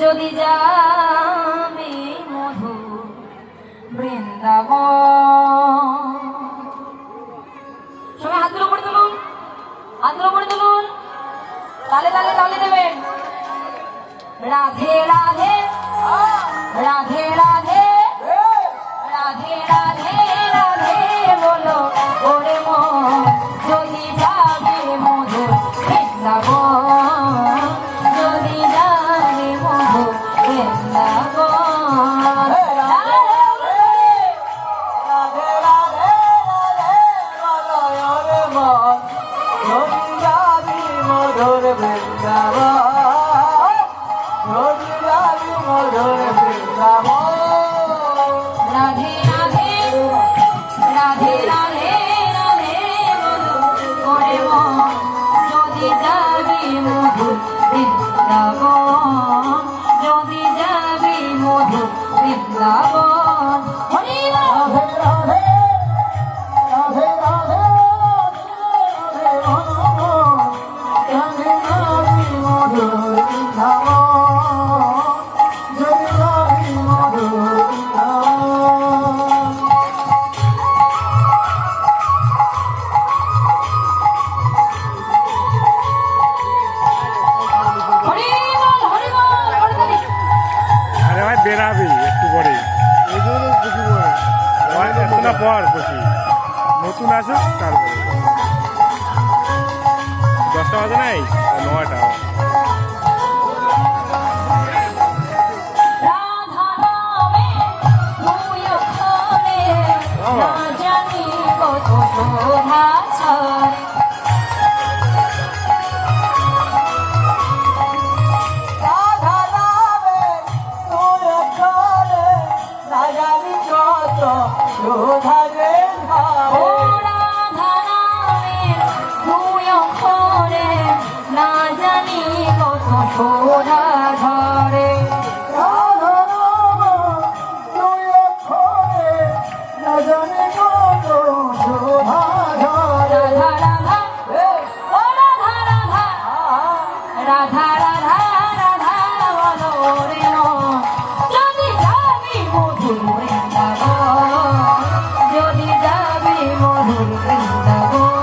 যদি যাবি মধু বৃন্দাবন। সবাই হাত ধরে তুলুন, হাত ধরে তুলুন, তালে তালে তালে দেবেন। রাধে রাধে রাধে রাধে রাধে রাধে রাধে বলো ওরে মন, যদি যাবে মধুর বৃন্দাবন, যদি যাবে মধুর বৃন্দাবন। রাধে রাধে রাধে রাধে রাধে বলো ওরে মন, যদি যাবি মধুর বৃন্দাবন, যদি যাবি মধুর বৃন্দাবন। হরি রাধে রাধে রাধে রাধে রাধে রাধে মধুর বৃন্দাবন, যদি যাবি মধুর বেরাবি একটু পরে এতটা পর বসি নতুন আসুক তারপরে 10টা বাজে নাই 9টা। না জানি কত শোধা ঝরে, না জানি কত শোধা ঝরে। রাধা রাধা ও রাধা রাধা রাধা রাধা রাধা বলো রে মন, যদি যাবি মধুর বৃন্দাবন, যদি যাবি মধুর বৃন্দাবন।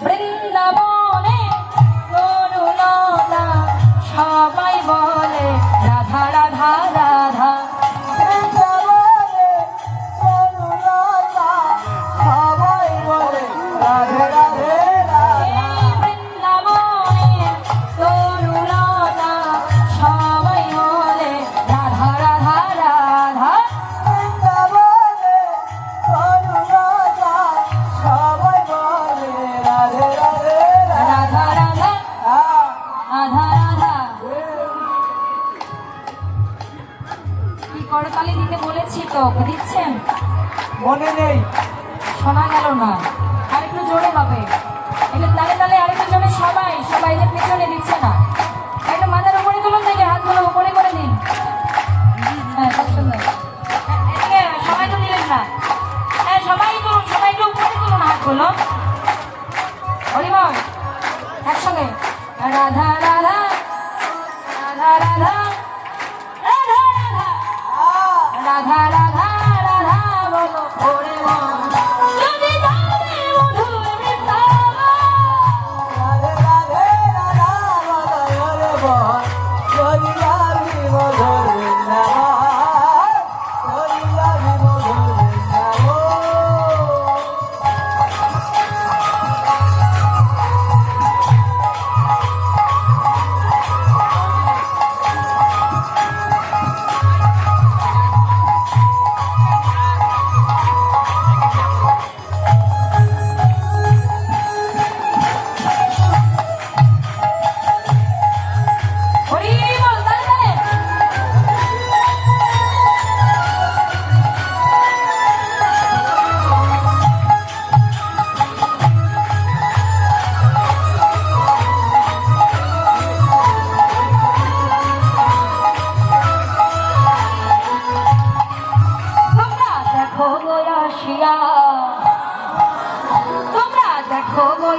বৃন্দাবনে তরুণতা সবাই বলে রাধা রাধা রাধা, বৃন্দাবনে তরুণতা সবাই বলে রাধে রাধে রাধা, বৃন্দাবনে তরুণতা সবাই বলে রাধা রাধা রাধা, বৃন্দাবনে তরুণতা সবাই বলে রাধে রাধে রাধা রাধা রাধা রাধা। কি করতালি দিতে বলেছি তো, দিচ্ছেন? মনে নেই, শোনা গেল না, আরেকটু জোরে হবে। এটা তালে তালে আরেকটু জোরে, সবাই সবাই যে পেছনে দিচ্ছে না, একটু মাথার উপরে তুলুন থেকে হাতগুলো উপরে করে দিন। হ্যাঁ, খুব সুন্দর।